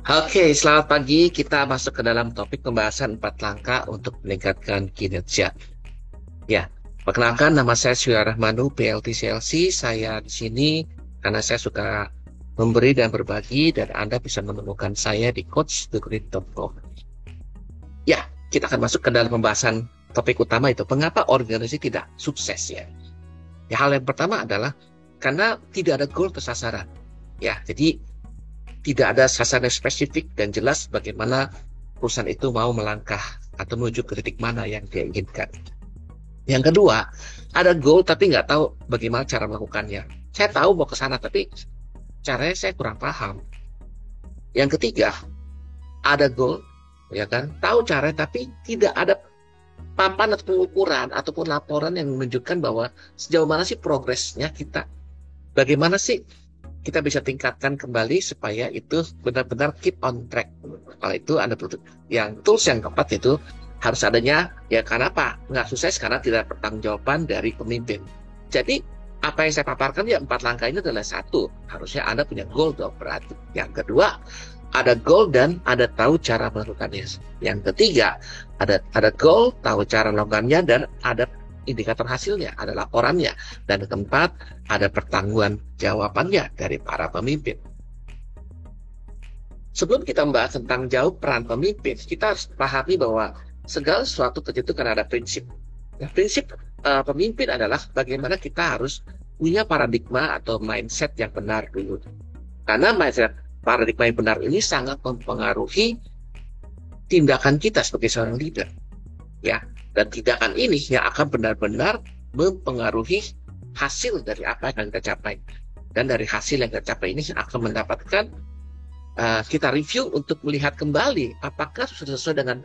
Oke, selamat pagi. Kita masuk ke dalam topik pembahasan 4 langkah untuk meningkatkan kinerja. Ya, perkenalkan nama saya Syura Rahmanu, PLT CLC. Saya di sini karena saya suka memberi dan berbagi, dan Anda bisa menemukan saya di coachthegrid.com. Ya, kita akan masuk ke dalam pembahasan topik utama itu. Mengapa organisasi tidak sukses ya? Ya, hal yang pertama adalah karena tidak ada goal atau sasaran. Ya, jadi tidak ada sasaran spesifik dan jelas bagaimana perusahaan itu mau melangkah atau menuju ke titik mana yang dia inginkan. Yang kedua, ada goal tapi nggak tahu bagaimana cara melakukannya. Saya tahu mau ke sana tapi caranya saya kurang paham. Yang ketiga, ada goal, ya kan, tahu cara tapi tidak ada papan atau pengukuran ataupun laporan yang menunjukkan bahwa sejauh mana sih progresnya kita. Bagaimana sih kita bisa tingkatkan kembali supaya itu benar-benar keep on track. Kalau itu Anda butuh yang tools yang keempat itu harus adanya, ya karena apa? Nggak sukses karena tidak pertanggungjawaban dari pemimpin. Jadi apa yang saya paparkan ya 4 langkah ini adalah satu, harusnya Anda punya goal dong berarti. Yang kedua, ada goal dan ada tahu cara melakukannya. Yang ketiga, ada goal, tahu cara melakukannya, dan ada indikator hasilnya, ada laporannya. Dan keempat, ada pertanggungan jawabannya dari para pemimpin. Sebelum kita membahas tentang jawab peran pemimpin, kita harus pahami bahwa segala sesuatu terjadi karena ada prinsip. Nah, prinsip pemimpin adalah bagaimana kita harus punya paradigma atau mindset yang benar dulu. Karena mindset paradigma yang benar ini sangat mempengaruhi tindakan kita sebagai seorang leader. Ya, dan tindakan ini yang akan benar-benar mempengaruhi hasil dari apa yang kita capai. Dan dari hasil yang kita capai ini akan mendapatkan kita review untuk melihat kembali apakah sesuai dengan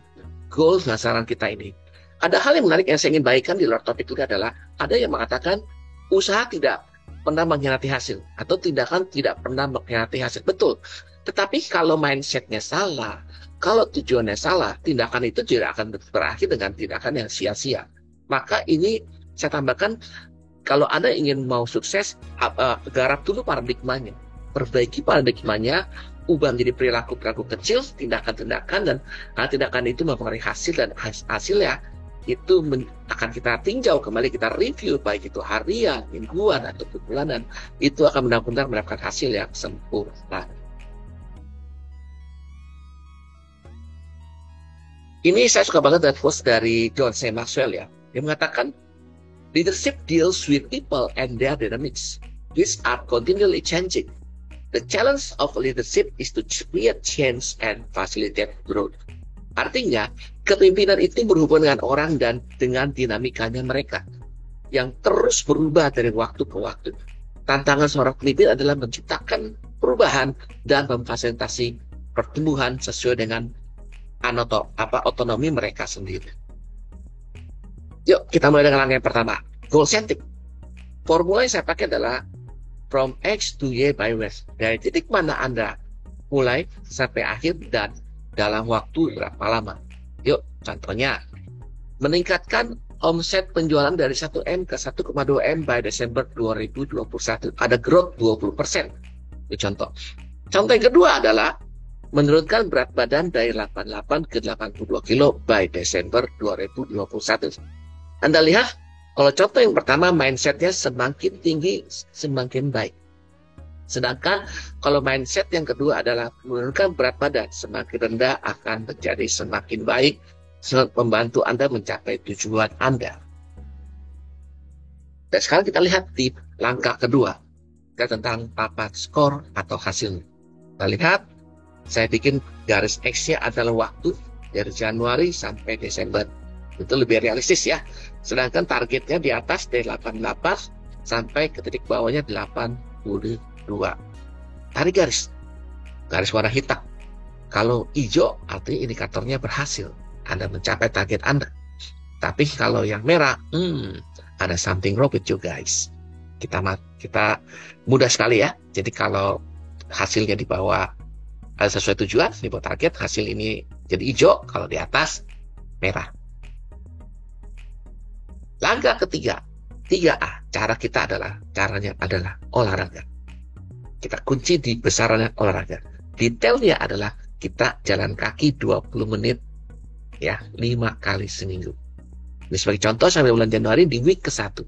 goal sasaran kita ini. Ada hal yang menarik yang saya ingin bagikan di luar topik itu adalah ada yang mengatakan usaha tidak pernah mengkhianati hasil atau tindakan tidak pernah mengkhianati hasil. Betul. Tetapi kalau mindsetnya salah, kalau tujuannya salah, tindakan itu tidak akan berakhir dengan tindakan yang sia-sia. Maka ini saya tambahkan, kalau Anda ingin mau sukses, garap dulu paradigmanya. Perbaiki paradigmanya, ubah menjadi perilaku-perilaku kecil, tindakan-tindakan, dan tindakan itu mempengaruhi hasil, dan hasilnya itu akan kita tinjau kembali, kita review, baik itu harian, mingguan, atau bulanan. Itu akan benar-benar mendapatkan hasil yang sempurna. Ini saya suka banget dari quotes dari John C. Maxwell ya. Dia mengatakan, leadership deals with people and their dynamics, which are continually changing. The challenge of leadership is to create change and facilitate growth. Artinya, kepemimpinan itu berhubungan dengan orang dan dengan dinamikanya mereka yang terus berubah dari waktu ke waktu. Tantangan seorang pemimpin adalah menciptakan perubahan dan memfasilitasi pertumbuhan sesuai dengan otonomi mereka sendiri. Yuk, kita mulai dengan langkah yang pertama, goal setting. Formula yang saya pakai adalah from X to Y by West. Dari titik mana Anda mulai sampai akhir dan dalam waktu berapa lama. Yuk, contohnya meningkatkan omset penjualan dari 1M ke 1,2M by Desember 2021. Ada growth 20%. Itu contoh. Contoh yang kedua adalah menurunkan berat badan dari 88 ke 82 kilo by Desember 2021. Anda lihat, kalau contoh yang pertama mindsetnya semakin tinggi, semakin baik. Sedangkan kalau mindset yang kedua adalah menurunkan berat badan, semakin rendah akan menjadi semakin baik, sangat membantu Anda mencapai tujuan Anda. Dan sekarang kita lihat di langkah kedua, tentang papan skor atau hasil. Kita lihat, saya bikin garis X-nya adalah waktu dari Januari sampai Desember. Itu lebih realistis ya. Sedangkan targetnya di atas dari 88 sampai ke titik bawahnya 82. Tarik garis warna hitam. Kalau hijau artinya indikatornya berhasil, Anda mencapai target Anda. Tapi kalau yang merah, ada something wrong with you guys. Kita mudah sekali ya. Jadi kalau hasilnya di bawah ada sesuai tujuan, di bawah target, hasil ini jadi hijau, kalau di atas merah. Langkah ketiga, 3A, caranya adalah olahraga. Kita kunci di besarannya olahraga. Detailnya adalah kita jalan kaki 20 menit ya, 5 kali seminggu. Ini sebagai contoh, sampai bulan Januari di week ke-1.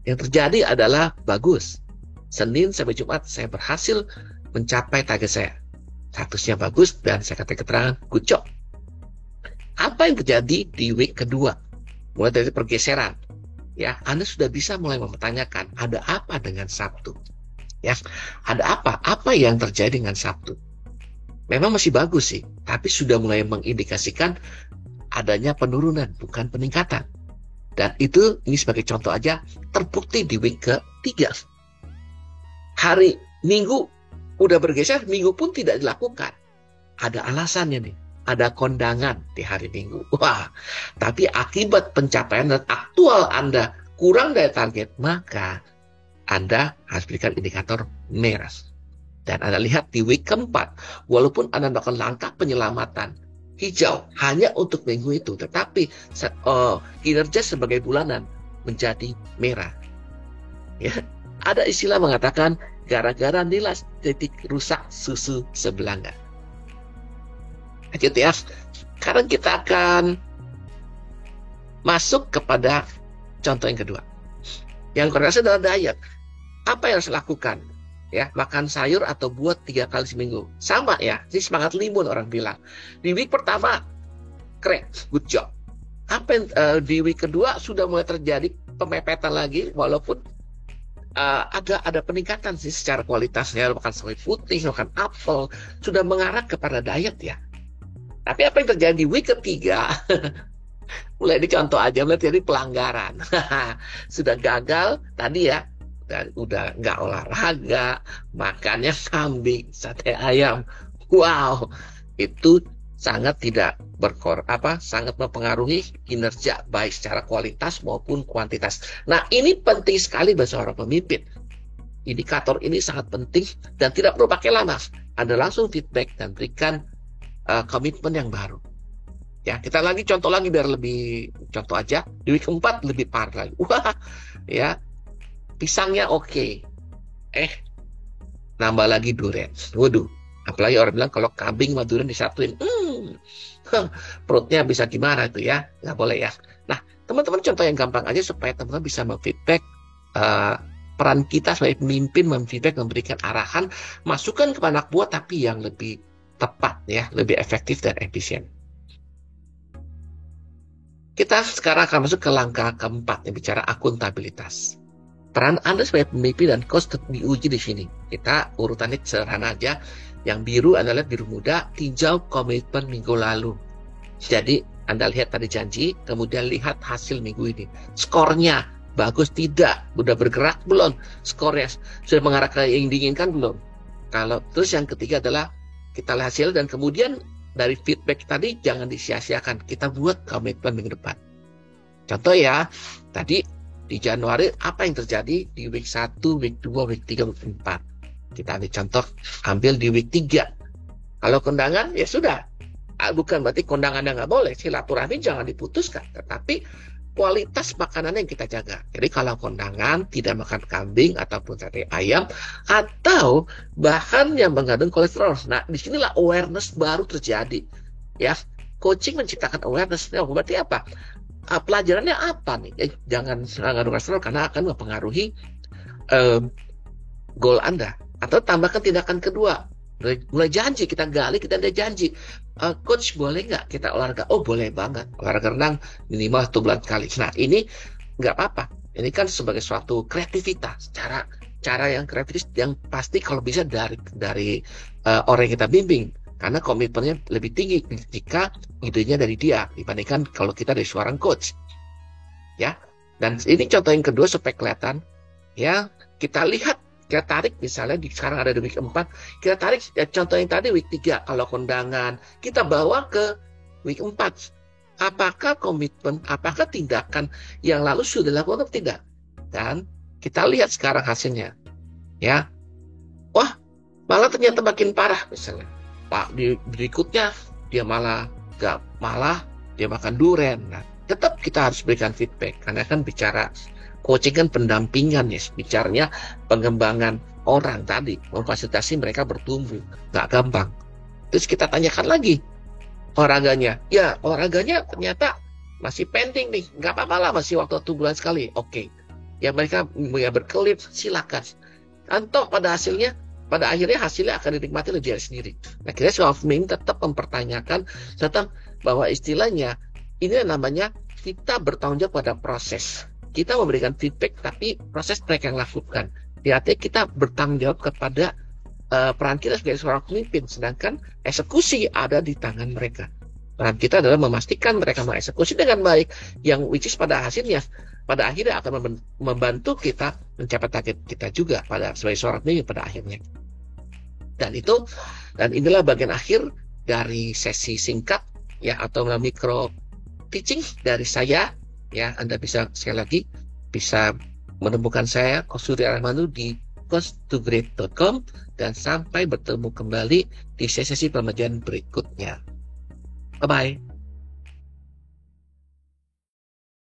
Yang terjadi adalah bagus. Senin sampai Jumat saya berhasil mencapai target saya. Statusnya bagus dan saya katakan keterangan good job. Apa yang terjadi di week kedua? Mulai dari pergeseran. Ya, Anda sudah bisa mulai mempertanyakan, ada apa dengan Sabtu? Ya, ada apa? Apa yang terjadi dengan Sabtu? Memang masih bagus sih, tapi sudah mulai mengindikasikan adanya penurunan, bukan peningkatan. Dan itu, ini sebagai contoh aja, terbukti di week ke-3. Hari Minggu udah bergeser, Minggu pun tidak dilakukan. Ada alasannya nih, ada kondangan di hari Minggu. Wah, tapi akibat pencapaian dan aktual Anda kurang dari target, maka Anda harus berikan indikator merah. Dan Anda lihat di week ke-4, walaupun Anda melakukan langkah penyelamatan hijau hanya untuk minggu itu, tetapi kinerja sebagai bulanan menjadi merah. Ya, ada istilah mengatakan gara-gara nilai titik rusak susu sebelanga. Gitu ya. Sekarang kita akan masuk kepada contoh yang kedua. Yang kedua adalah diet. Apa yang harus dilakukan? Ya, makan sayur atau buah 3 kali seminggu. Sama ya, ini semangat limun orang bilang. Di week pertama, keren, good job. Apa yang di week kedua sudah mulai terjadi pemepetan lagi, walaupun ada peningkatan sih secara kualitasnya. Makan sawi putih, makan apel, sudah mengarah kepada diet ya. Tapi apa yang terjadi di week ketiga? Mulai dicontoh aja, mulai terjadi pelanggaran. Sudah gagal tadi ya. Udah nggak olahraga, makannya kambing, sate ayam. Wow, itu sangat tidak sangat mempengaruhi kinerja baik secara kualitas maupun kuantitas. Nah, ini penting sekali bagi seorang pemimpin. Indikator ini sangat penting dan tidak perlu pakai lama. Anda langsung feedback dan berikan komitmen yang baru. Ya, kita contoh lagi biar lebih contoh aja. Di week 4 lebih parah lagi. Wah, ya. Pisangnya oke. Nambah lagi durian. Waduh, apalagi orang bilang kalau kambing sama durian disatuin, perutnya bisa gimana itu ya? Nggak boleh ya. Nah, teman-teman contoh yang gampang aja supaya teman-teman bisa memfeedback peran kita sebagai pemimpin, memfeedback, memberikan arahan, masukan kepada anak buah tapi yang lebih tepat ya, lebih efektif dan efisien. Kita sekarang akan masuk ke langkah keempat yang bicara akuntabilitas. Peran Anda sebagai pemimpin dan coach diuji di sini. Kita urutannya sederhana aja. Yang biru Anda lihat biru muda, hijau komitmen minggu lalu. Jadi Anda lihat tadi janji, kemudian lihat hasil minggu ini. Skornya bagus tidak? Sudah bergerak belum? Skornya sudah mengarah ke yang diinginkan belum? Terus yang ketiga adalah kita lihat hasil dan kemudian dari feedback tadi jangan disia-siakan. Kita buat komitmen minggu depan. Contoh ya, tadi di Januari apa yang terjadi di week 1, week 2, week 3, week 4. Kita ambil contoh, ambil di week 3. Kalau kondangan ya sudah. Bukan berarti kondangannya nggak boleh. Silaturahmi jangan diputuskan. Tetapi kualitas makanan yang kita jaga. Jadi kalau kondangan tidak makan kambing ataupun sate ayam atau bahan yang mengandung kolesterol. Nah, disinilah awareness baru terjadi. Ya, coaching menciptakan awareness. Nah, berarti apa? Pelajarannya apa nih? Jangan mengandung kolesterol karena akan mempengaruhi goal Anda. Atau tambahkan tindakan kedua. Mulai janji, kita gali, kita ada janji. Coach, boleh nggak kita olahraga? Oh, boleh banget. Olahraga renang minimal 1 bulan sekali. Nah, ini nggak apa-apa. Ini kan sebagai suatu kreativitas. Cara yang kreatif yang pasti kalau bisa dari orang yang kita bimbing. Karena komitmennya lebih tinggi jika idenya dari dia dibandingkan kalau kita dari seorang coach. Ya. Dan ini contoh yang kedua supaya kelihatan. Ya, kita lihat, kita tarik misalnya sekarang ada di week 4, kita tarik contoh yang tadi week 3 kalau kondangan, kita bawa ke week 4. Apakah komitmen, apakah tindakan yang lalu sudah dilakukan atau tidak? Dan kita lihat sekarang hasilnya. Ya. Wah, malah ternyata makin parah misalnya. Di berikutnya dia malah dia makan durian. Nah, tetap kita harus berikan feedback karena kan bicara coaching kan pendampingan ya, bicaranya pengembangan orang tadi, memfasilitasi mereka bertumbuh, nggak gampang. Terus kita tanyakan lagi olahraganya. Ya, olahraganya ternyata masih pending nih. Nggak apa-apa lah, masih waktu 1 bulan sekali. Oke. Ya mereka berkelit, silakan. Atau pada akhirnya hasilnya akan dinikmati oleh dia sendiri. Akhirnya self-made tetap mempertanyakan tetap bahwa istilahnya ini namanya kita bertanggung jawab pada proses. Kita memberikan feedback, tapi proses mereka yang lakukan. Artinya kita bertanggung jawab kepada peran kita sebagai seorang pemimpin, sedangkan eksekusi ada di tangan mereka. Peran kita adalah memastikan mereka mengeksekusi dengan baik, yang which is pada akhirnya akan membantu kita mencapai target kita juga sebagai seorang pemimpin pada akhirnya. Dan inilah bagian akhir dari sesi singkat ya, atau micro teaching dari saya ya. Anda bisa sekali lagi bisa menemukan saya Coach Surya Rahmanu di coach2great.com, dan sampai bertemu kembali di sesi pembelajaran berikutnya. Bye bye.